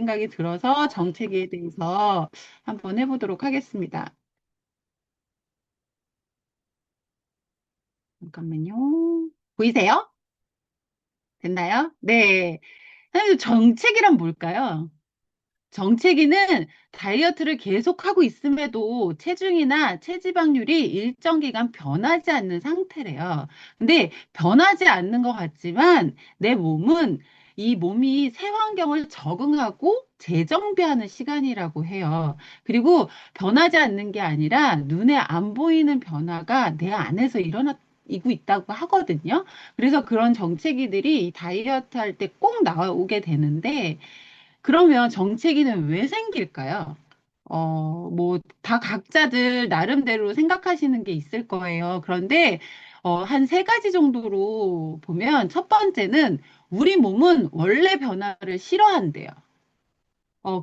생각이 들어서 정체기에 대해서 한번 해보도록 하겠습니다. 잠깐만요. 보이세요? 됐나요? 네. 선생님, 정체기란 뭘까요? 정체기는 다이어트를 계속하고 있음에도 체중이나 체지방률이 일정 기간 변하지 않는 상태래요. 근데 변하지 않는 것 같지만 내 몸은 이 몸이 새 환경을 적응하고 재정비하는 시간이라고 해요. 그리고 변하지 않는 게 아니라 눈에 안 보이는 변화가 내 안에서 일어나고 있다고 하거든요. 그래서 그런 정체기들이 이 다이어트 할 때 꼭 나오게 되는데 그러면 정체기는 왜 생길까요? 뭐, 다 각자들 나름대로 생각하시는 게 있을 거예요. 그런데, 한 세 가지 정도로 보면 첫 번째는 우리 몸은 원래 변화를 싫어한대요.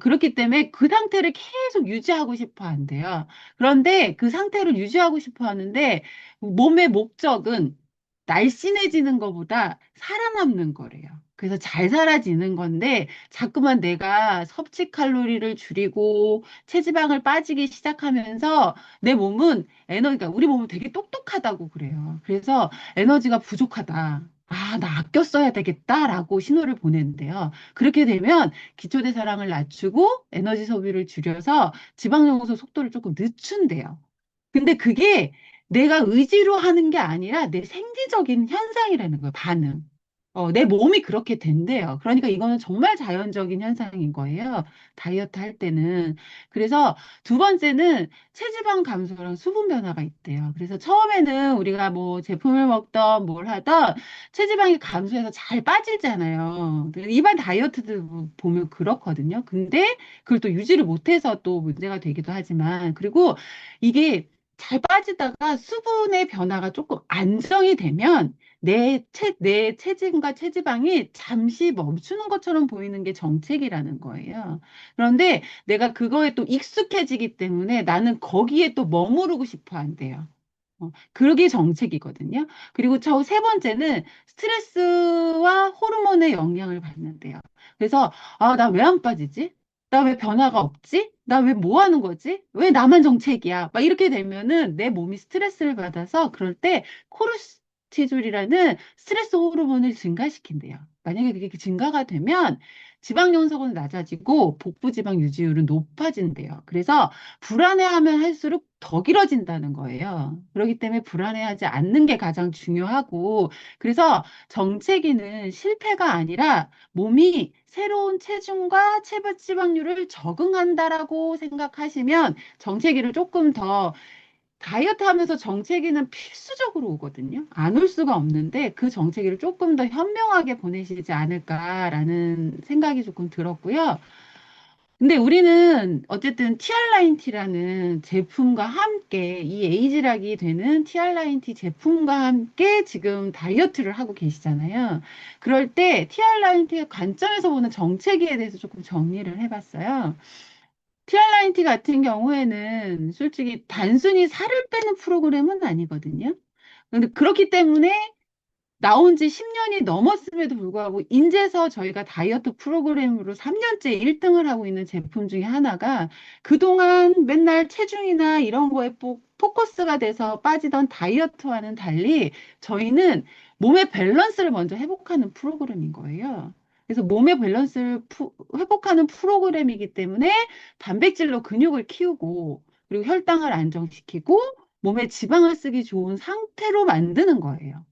그렇기 때문에 그 상태를 계속 유지하고 싶어 한대요. 그런데 그 상태를 유지하고 싶어 하는데 몸의 목적은 날씬해지는 것보다 살아남는 거래요. 그래서 잘 살아지는 건데 자꾸만 내가 섭취 칼로리를 줄이고 체지방을 빠지기 시작하면서 내 몸은 에너지가 우리 몸은 되게 똑똑하다고 그래요. 그래서 에너지가 부족하다. 아, 나 아껴 써야 되겠다라고 신호를 보내는데요. 그렇게 되면 기초대사량을 낮추고 에너지 소비를 줄여서 지방 연소 속도를 조금 늦춘대요. 근데 그게 내가 의지로 하는 게 아니라 내 생리적인 현상이라는 거예요, 반응. 내 몸이 그렇게 된대요. 그러니까 이거는 정말 자연적인 현상인 거예요. 다이어트 할 때는. 그래서 두 번째는 체지방 감소랑 수분 변화가 있대요. 그래서 처음에는 우리가 뭐 제품을 먹던 뭘 하던 체지방이 감소해서 잘 빠지잖아요. 일반 다이어트들 보면 그렇거든요. 근데 그걸 또 유지를 못해서 또 문제가 되기도 하지만 그리고 이게 잘 빠지다가 수분의 변화가 조금 안정이 되면 내 체중과 체지방이 잠시 멈추는 것처럼 보이는 게 정체기라는 거예요. 그런데 내가 그거에 또 익숙해지기 때문에 나는 거기에 또 머무르고 싶어 한대요. 그게 정책이거든요. 그리고 저 세 번째는 스트레스와 호르몬의 영향을 받는데요. 그래서, 아, 나 왜 안 빠지지? 나 왜 변화가 없지? 나 왜 뭐 하는 거지? 왜 나만 정책이야? 막 이렇게 되면은 내 몸이 스트레스를 받아서 그럴 때 코르티졸이라는 스트레스 호르몬을 증가시킨대요. 만약에 그게 증가가 되면 지방 연소는 낮아지고 복부 지방 유지율은 높아진대요. 그래서 불안해하면 할수록 더 길어진다는 거예요. 그렇기 때문에 불안해하지 않는 게 가장 중요하고, 그래서 정체기는 실패가 아니라 몸이 새로운 체중과 체지방률을 적응한다라고 생각하시면 정체기를 조금 더 다이어트 하면서 정체기는 필수적으로 오거든요. 안 올 수가 없는데 그 정체기를 조금 더 현명하게 보내시지 않을까라는 생각이 조금 들었고요. 근데 우리는 어쨌든 TR9T라는 제품과 함께 이 에이지락이 되는 TR9T 제품과 함께 지금 다이어트를 하고 계시잖아요. 그럴 때 TR9T의 관점에서 보는 정체기에 대해서 조금 정리를 해봤어요. TR9T 같은 경우에는 솔직히 단순히 살을 빼는 프로그램은 아니거든요. 근데 그렇기 때문에 나온 지 10년이 넘었음에도 불구하고 인제서 저희가 다이어트 프로그램으로 3년째 1등을 하고 있는 제품 중에 하나가 그동안 맨날 체중이나 이런 거에 포커스가 돼서 빠지던 다이어트와는 달리 저희는 몸의 밸런스를 먼저 회복하는 프로그램인 거예요. 그래서 몸의 밸런스를 회복하는 프로그램이기 때문에 단백질로 근육을 키우고 그리고 혈당을 안정시키고 몸에 지방을 쓰기 좋은 상태로 만드는 거예요.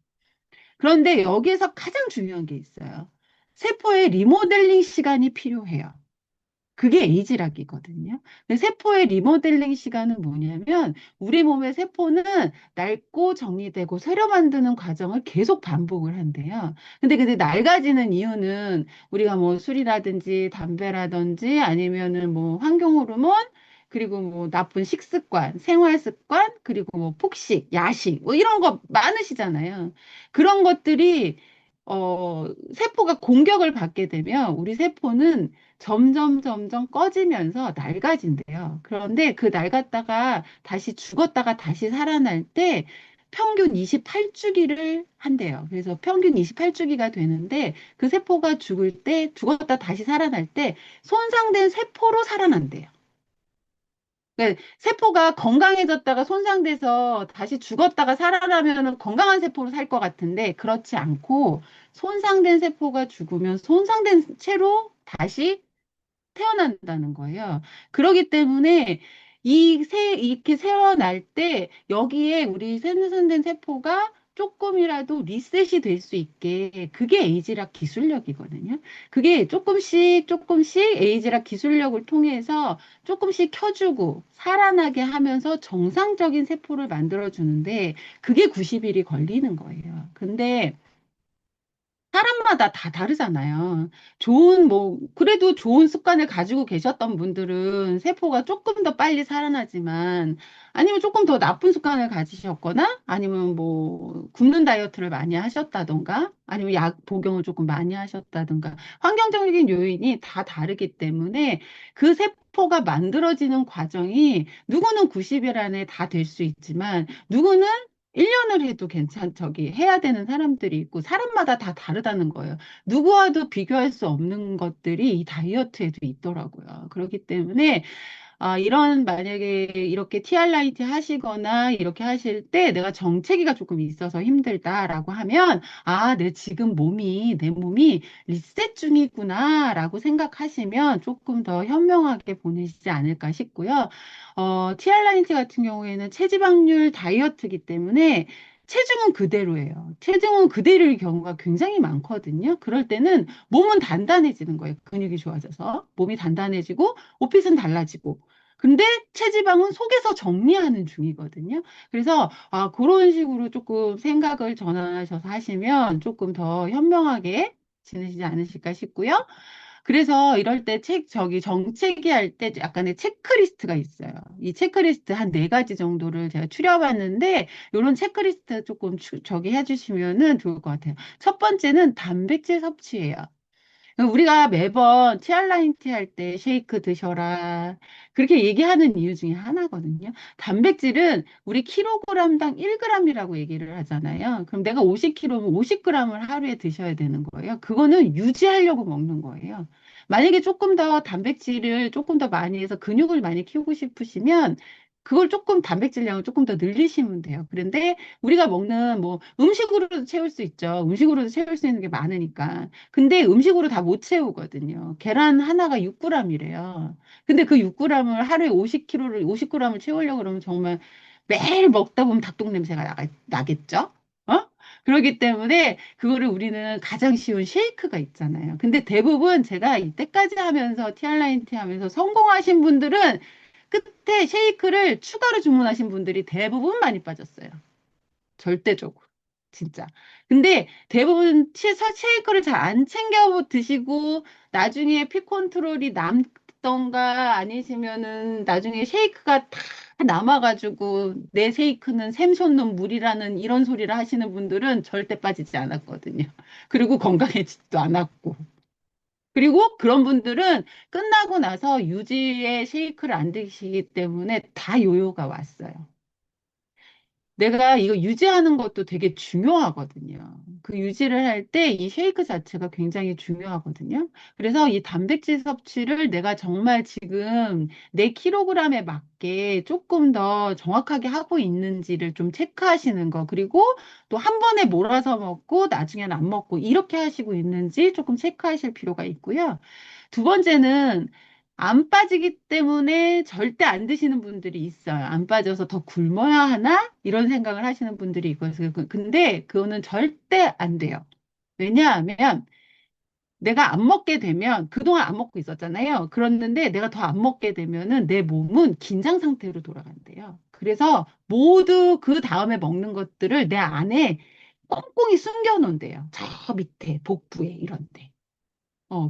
그런데 여기에서 가장 중요한 게 있어요. 세포의 리모델링 시간이 필요해요. 그게 에이지락이거든요. 근데 세포의 리모델링 시간은 뭐냐면 우리 몸의 세포는 낡고 정리되고 새로 만드는 과정을 계속 반복을 한대요. 근데 낡아지는 이유는 우리가 뭐 술이라든지 담배라든지 아니면은 뭐 환경 호르몬 그리고 뭐 나쁜 식습관, 생활 습관, 그리고 뭐 폭식, 야식, 뭐 이런 거 많으시잖아요. 그런 것들이 세포가 공격을 받게 되면 우리 세포는 점점 꺼지면서 낡아진대요. 그런데 그 낡았다가 다시 죽었다가 다시 살아날 때 평균 28주기를 한대요. 그래서 평균 28주기가 되는데 그 세포가 죽을 때, 죽었다 다시 살아날 때 손상된 세포로 살아난대요. 그러니까 세포가 건강해졌다가 손상돼서 다시 죽었다가 살아나면 건강한 세포로 살 것 같은데 그렇지 않고 손상된 세포가 죽으면 손상된 채로 다시 태어난다는 거예요. 그렇기 때문에 이렇게 태어날 때 여기에 우리 생성된 세포가 조금이라도 리셋이 될 수 있게 그게 에이지락 기술력이거든요. 그게 조금씩 조금씩 에이지락 기술력을 통해서 조금씩 켜주고 살아나게 하면서 정상적인 세포를 만들어주는데 그게 90일이 걸리는 거예요. 근데 사람마다 다 다르잖아요. 그래도 좋은 습관을 가지고 계셨던 분들은 세포가 조금 더 빨리 살아나지만, 아니면 조금 더 나쁜 습관을 가지셨거나, 아니면 뭐, 굶는 다이어트를 많이 하셨다던가, 아니면 약 복용을 조금 많이 하셨다던가, 환경적인 요인이 다 다르기 때문에 그 세포가 만들어지는 과정이 누구는 90일 안에 다 될 수 있지만, 누구는 1년을 해도 저기 해야 되는 사람들이 있고 사람마다 다 다르다는 거예요. 누구와도 비교할 수 없는 것들이 이 다이어트에도 있더라고요. 그렇기 때문에 만약에 이렇게 TRIT 하시거나 이렇게 하실 때 내가 정체기가 조금 있어서 힘들다라고 하면, 내 몸이 리셋 중이구나라고 생각하시면 조금 더 현명하게 보내시지 않을까 싶고요. TRIT 같은 경우에는 체지방률 다이어트이기 때문에 체중은 그대로예요. 체중은 그대로일 경우가 굉장히 많거든요. 그럴 때는 몸은 단단해지는 거예요. 근육이 좋아져서. 몸이 단단해지고, 옷핏은 달라지고. 근데 체지방은 속에서 정리하는 중이거든요. 그래서 그런 식으로 조금 생각을 전환하셔서 하시면 조금 더 현명하게 지내시지 않으실까 싶고요. 그래서 이럴 때 정체기 할 때 약간의 체크리스트가 있어요. 이 체크리스트 한 네 가지 정도를 제가 추려봤는데 이런 체크리스트 조금 저기 해주시면은 좋을 것 같아요. 첫 번째는 단백질 섭취예요. 우리가 매번 치알라인티 할 때 쉐이크 드셔라. 그렇게 얘기하는 이유 중에 하나거든요. 단백질은 우리 킬로그램당 1g이라고 얘기를 하잖아요. 그럼 내가 50kg면 50g을 하루에 드셔야 되는 거예요. 그거는 유지하려고 먹는 거예요. 만약에 조금 더 단백질을 조금 더 많이 해서 근육을 많이 키우고 싶으시면 그걸 조금 단백질량을 조금 더 늘리시면 돼요. 그런데 우리가 먹는 뭐 음식으로도 채울 수 있죠. 음식으로도 채울 수 있는 게 많으니까. 근데 음식으로 다 못 채우거든요. 계란 하나가 6g이래요. 근데 그 6g을 하루에 50g을 채우려고 그러면 정말 매일 먹다 보면 닭똥 냄새가 나겠죠? 어? 그렇기 때문에 그거를 우리는 가장 쉬운 쉐이크가 있잖아요. 근데 대부분 제가 이때까지 하면서 티알라인티 하면서 성공하신 분들은 끝에 쉐이크를 추가로 주문하신 분들이 대부분 많이 빠졌어요. 절대적으로. 진짜. 근데 대부분 쉐이크를 잘 안 챙겨 드시고 나중에 피 컨트롤이 남던가 아니시면은 나중에 쉐이크가 다 남아가지고 내 쉐이크는 샘 솟는 물이라는 이런 소리를 하시는 분들은 절대 빠지지 않았거든요. 그리고 건강해지지도 않았고. 그리고 그런 분들은 끝나고 나서 유지의 쉐이크를 안 드시기 때문에 다 요요가 왔어요. 내가 이거 유지하는 것도 되게 중요하거든요. 그 유지를 할 때 이 쉐이크 자체가 굉장히 중요하거든요. 그래서 이 단백질 섭취를 내가 정말 지금 내 킬로그램에 맞게 조금 더 정확하게 하고 있는지를 좀 체크하시는 거. 그리고 또 한 번에 몰아서 먹고 나중에는 안 먹고 이렇게 하시고 있는지 조금 체크하실 필요가 있고요. 두 번째는 안 빠지기 때문에 절대 안 드시는 분들이 있어요. 안 빠져서 더 굶어야 하나? 이런 생각을 하시는 분들이 있고. 근데 그거는 절대 안 돼요. 왜냐하면 내가 안 먹게 되면 그동안 안 먹고 있었잖아요. 그랬는데 내가 더 안 먹게 되면은 내 몸은 긴장 상태로 돌아간대요. 그래서 모두 그 다음에 먹는 것들을 내 안에 꽁꽁이 숨겨 놓은대요. 저 밑에 복부에 이런 데.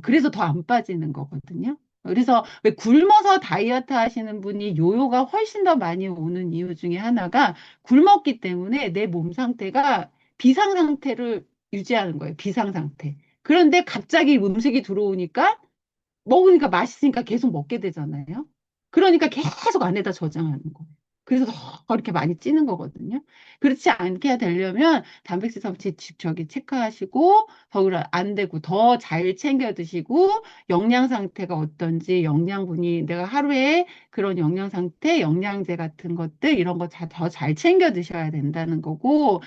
그래서 더 안 빠지는 거거든요. 그래서 왜 굶어서 다이어트 하시는 분이 요요가 훨씬 더 많이 오는 이유 중에 하나가 굶었기 때문에 내 몸 상태가 비상 상태를 유지하는 거예요. 비상 상태. 그런데 갑자기 음식이 들어오니까 먹으니까 맛있으니까 계속 먹게 되잖아요. 그러니까 계속 안에다 저장하는 거예요. 그래서 더 이렇게 많이 찌는 거거든요. 그렇지 않게 되려면 단백질 섭취 저기 체크하시고 더 안 되고 더 잘 챙겨 드시고 영양 상태가 어떤지 영양분이 내가 하루에 그런 영양 상태, 영양제 같은 것들 이런 거 더 잘 챙겨 드셔야 된다는 거고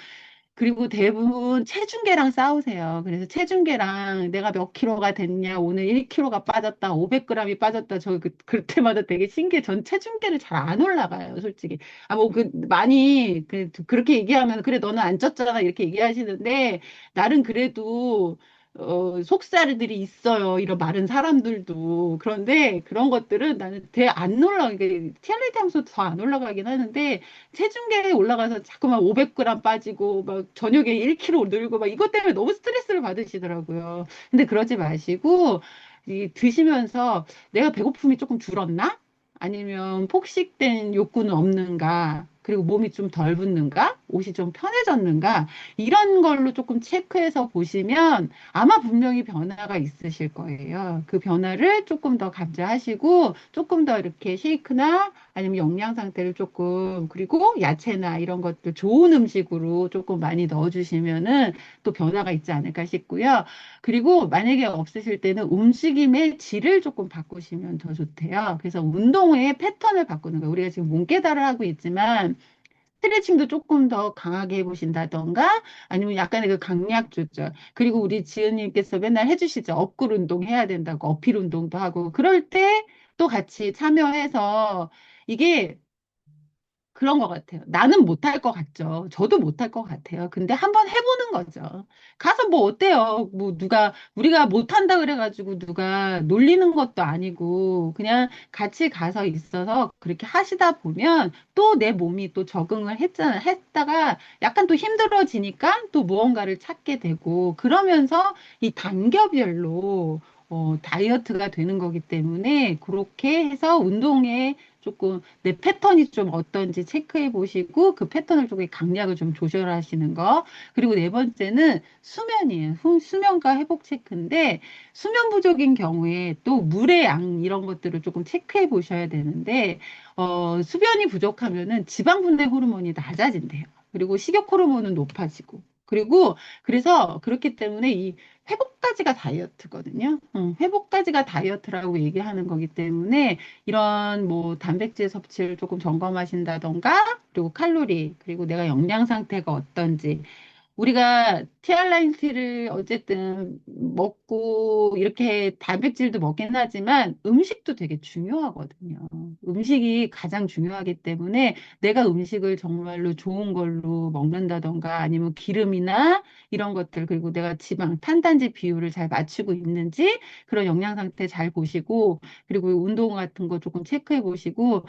그리고 대부분 체중계랑 싸우세요. 그래서 체중계랑 내가 몇 킬로가 됐냐, 오늘 1킬로가 빠졌다, 500g이 빠졌다, 그럴 때마다 되게 신기해. 전 체중계를 잘 안 올라가요, 솔직히. 많이, 그렇게 얘기하면, 그래, 너는 안 쪘잖아, 이렇게 얘기하시는데, 나는 그래도, 속살들이 있어요. 이런 마른 사람들도. 그런데 그런 것들은 나는 대 안 올라가, TRT 하면서 더 안 올라가긴 하는데, 체중계에 올라가서 자꾸만 500g 빠지고 막 저녁에 1kg 늘고 막 이것 때문에 너무 스트레스를 받으시더라고요. 근데 그러지 마시고 드시면서 내가 배고픔이 조금 줄었나? 아니면 폭식된 욕구는 없는가? 그리고 몸이 좀 덜 붓는가? 옷이 좀 편해졌는가? 이런 걸로 조금 체크해서 보시면 아마 분명히 변화가 있으실 거예요. 그 변화를 조금 더 감지하시고 조금 더 이렇게 쉐이크나 아니면 영양 상태를 조금 그리고 야채나 이런 것들 좋은 음식으로 조금 많이 넣어주시면은 또 변화가 있지 않을까 싶고요. 그리고 만약에 없으실 때는 움직임의 질을 조금 바꾸시면 더 좋대요. 그래서 운동의 패턴을 바꾸는 거예요. 우리가 지금 몸깨달을 하고 있지만 스트레칭도 조금 더 강하게 해보신다던가 아니면 약간의 그 강약 조절. 그리고 우리 지은님께서 맨날 해주시죠. 업글 운동 해야 된다고 어필 운동도 하고 그럴 때 또 같이 참여해서 이게 그런 것 같아요. 나는 못할 것 같죠. 저도 못할 것 같아요. 근데 한번 해보는 거죠. 가서 뭐 어때요? 뭐 우리가 못한다 그래가지고 누가 놀리는 것도 아니고, 그냥 같이 가서 있어서 그렇게 하시다 보면 또 내 몸이 또 적응을 했다가 약간 또 힘들어지니까 또 무언가를 찾게 되고, 그러면서 이 단계별로 다이어트가 되는 거기 때문에 그렇게 해서 운동에 조금 내 패턴이 좀 어떤지 체크해 보시고 그 패턴을 조금 강약을 좀 조절하시는 거. 그리고 네 번째는 수면이에요. 수면과 회복 체크인데 수면 부족인 경우에 또 물의 양 이런 것들을 조금 체크해 보셔야 되는데 수변이 부족하면은 지방 분해 호르몬이 낮아진대요. 그리고 식욕 호르몬은 높아지고. 그리고 그래서 그렇기 때문에 이 회복까지가 다이어트거든요. 회복까지가 다이어트라고 얘기하는 거기 때문에 이런 뭐 단백질 섭취를 조금 점검하신다던가, 그리고 칼로리, 그리고 내가 영양 상태가 어떤지, 우리가 티알라인티를 어쨌든 먹고 이렇게 단백질도 먹긴 하지만 음식도 되게 중요하거든요. 음식이 가장 중요하기 때문에 내가 음식을 정말로 좋은 걸로 먹는다던가 아니면 기름이나 이런 것들 그리고 내가 지방, 탄단지 비율을 잘 맞추고 있는지 그런 영양 상태 잘 보시고 그리고 운동 같은 거 조금 체크해 보시고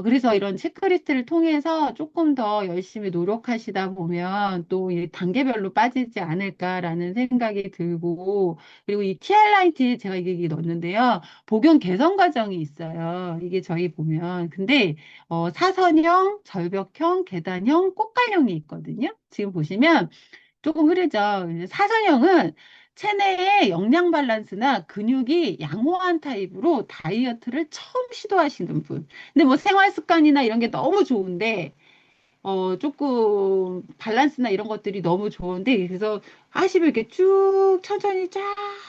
그래서 이런 체크리스트를 통해서 조금 더 열심히 노력하시다 보면 또 이 단계별로 빠지지 않을까라는 생각이 들고, 그리고 이 TR라이트 제가 이게 넣었는데요. 복용 개선 과정이 있어요. 이게 저희 보면. 근데, 사선형, 절벽형, 계단형, 꽃갈형이 있거든요. 지금 보시면 조금 흐르죠. 사선형은 체내의 영양 밸런스나 근육이 양호한 타입으로 다이어트를 처음 시도하시는 분. 근데 뭐 생활 습관이나 이런 게 너무 좋은데, 조금 밸런스나 이런 것들이 너무 좋은데, 그래서 하시면 이렇게 쭉 천천히 쫙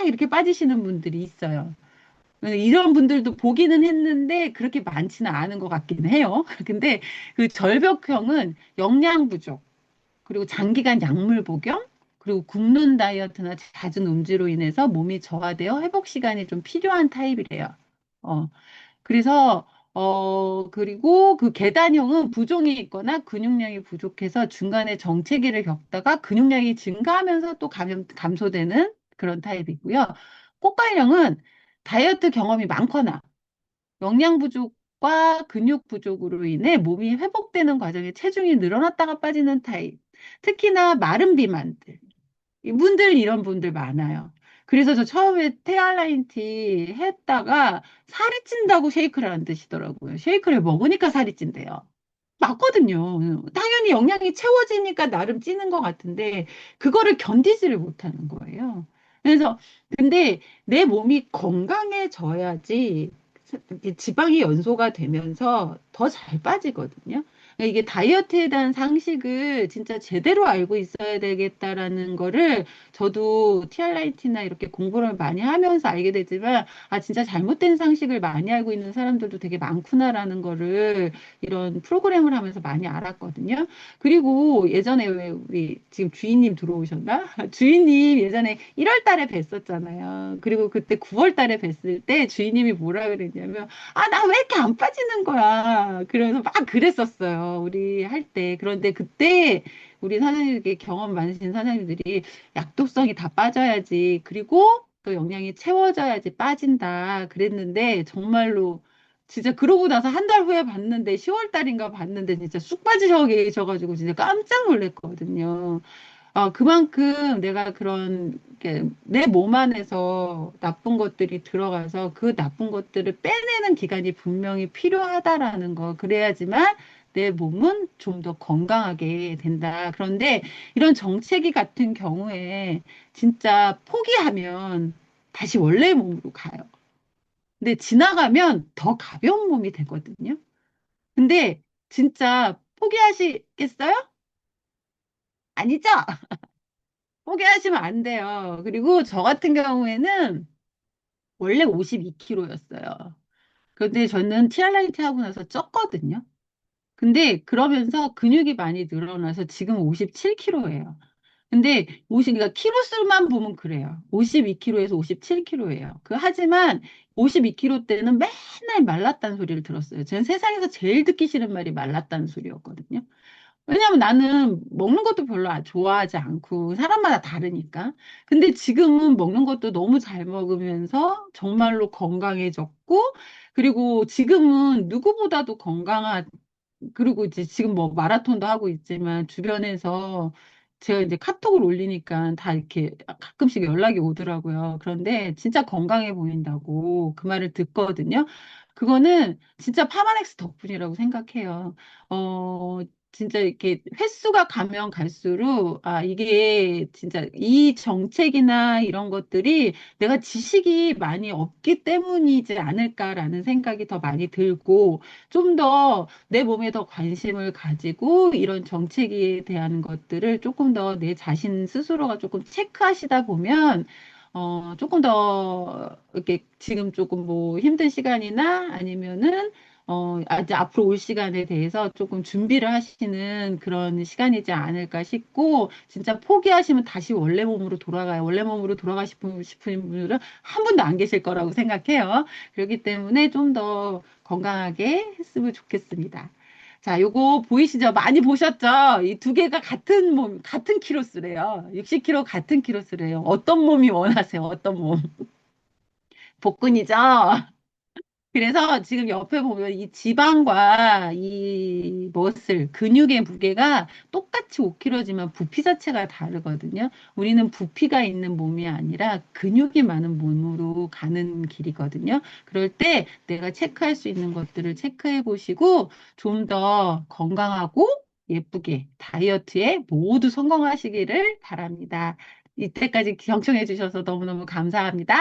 이렇게 빠지시는 분들이 있어요. 이런 분들도 보기는 했는데 그렇게 많지는 않은 것 같기는 해요. 근데 그 절벽형은 영양 부족. 그리고 장기간 약물 복용, 그리고 굶는 다이어트나 잦은 음주로 인해서 몸이 저하되어 회복 시간이 좀 필요한 타입이래요. 어, 그래서, 그리고 그 계단형은 부종이 있거나 근육량이 부족해서 중간에 정체기를 겪다가 근육량이 증가하면서 또 감소되는 그런 타입이고요. 꽃갈형은 다이어트 경험이 많거나 영양 부족과 근육 부족으로 인해 몸이 회복되는 과정에 체중이 늘어났다가 빠지는 타입. 특히나 마른 비만들. 이분들 이런 분들 많아요. 그래서 저 처음에 테알라인티 했다가 살이 찐다고 쉐이크를 안 드시더라고요. 쉐이크를 먹으니까 살이 찐대요. 맞거든요. 당연히 영양이 채워지니까 나름 찌는 것 같은데 그거를 견디지를 못하는 거예요. 그래서 근데 내 몸이 건강해져야지 이게 지방이 연소가 되면서 더 잘 빠지거든요. 그러니까 이게 다이어트에 대한 상식을 진짜 제대로 알고 있어야 되겠다라는 거를 저도 TRIT나 이렇게 공부를 많이 하면서 알게 되지만, 아, 진짜 잘못된 상식을 많이 알고 있는 사람들도 되게 많구나라는 거를 이런 프로그램을 하면서 많이 알았거든요. 그리고 예전에 왜 우리 지금 주인님 들어오셨나? 주인님 예전에 1월 달에 뵀었잖아요. 그리고 그때 9월 달에 뵀을 때 주인님이 뭐라 그랬냐면, 아, 나 왜 이렇게 안 빠지는 거야. 그래서 막 그랬었어요. 우리 할 때. 그런데 그때 우리 사장님께 경험 많으신 사장님들이 약독성이 다 빠져야지. 그리고 또 영양이 채워져야지 빠진다. 그랬는데 정말로 진짜 그러고 나서 한 달 후에 봤는데 10월 달인가 봤는데 진짜 쑥 빠지셔 계셔가지고 진짜 깜짝 놀랐거든요. 아, 그만큼 내가 그런, 내 몸 안에서 나쁜 것들이 들어가서 그 나쁜 것들을 빼내는 기간이 분명히 필요하다라는 거. 그래야지만 내 몸은 좀 더 건강하게 된다. 그런데 이런 정체기 같은 경우에 진짜 포기하면 다시 원래 몸으로 가요. 근데 지나가면 더 가벼운 몸이 되거든요. 근데 진짜 포기하시겠어요? 아니죠? 포기하시면 안 돼요. 그리고 저 같은 경우에는 원래 52kg였어요. 그런데 저는 TRIT 하고 나서 쪘거든요. 근데 그러면서 근육이 많이 늘어나서 지금 57kg예요. 근데 50, 그러니까 키로 수만 보면 그래요. 52kg에서 57kg예요. 하지만 52kg 때는 맨날 말랐다는 소리를 들었어요. 전 세상에서 제일 듣기 싫은 말이 말랐다는 소리였거든요. 왜냐면 나는 먹는 것도 별로 좋아하지 않고 사람마다 다르니까. 근데 지금은 먹는 것도 너무 잘 먹으면서 정말로 건강해졌고, 그리고 지금은 누구보다도 건강한, 그리고 이제 지금 뭐 마라톤도 하고 있지만 주변에서 제가 이제 카톡을 올리니까 다 이렇게 가끔씩 연락이 오더라고요. 그런데 진짜 건강해 보인다고 그 말을 듣거든요. 그거는 진짜 파마넥스 덕분이라고 생각해요. 어, 진짜 이렇게 횟수가 가면 갈수록, 아, 이게 진짜 이 정책이나 이런 것들이 내가 지식이 많이 없기 때문이지 않을까라는 생각이 더 많이 들고, 좀 더 내 몸에 더 관심을 가지고 이런 정책에 대한 것들을 조금 더 내 자신 스스로가 조금 체크하시다 보면, 조금 더 이렇게 지금 조금 뭐 힘든 시간이나 아니면은 이제 앞으로 올 시간에 대해서 조금 준비를 하시는 그런 시간이지 않을까 싶고, 진짜 포기하시면 다시 원래 몸으로 돌아가요. 원래 몸으로 싶은 분들은 한 분도 안 계실 거라고 생각해요. 그렇기 때문에 좀 더 건강하게 했으면 좋겠습니다. 자, 요거 보이시죠? 많이 보셨죠? 이 두 개가 같은 몸, 같은 키로수래요. 60kg 같은 키로수래요. 어떤 몸이 원하세요? 어떤 몸? 복근이죠? 그래서 지금 옆에 보면 이 지방과 이 머슬, 근육의 무게가 똑같이 5kg지만 부피 자체가 다르거든요. 우리는 부피가 있는 몸이 아니라 근육이 많은 몸으로 가는 길이거든요. 그럴 때 내가 체크할 수 있는 것들을 체크해 보시고 좀 더 건강하고 예쁘게 다이어트에 모두 성공하시기를 바랍니다. 이때까지 경청해 주셔서 너무너무 감사합니다.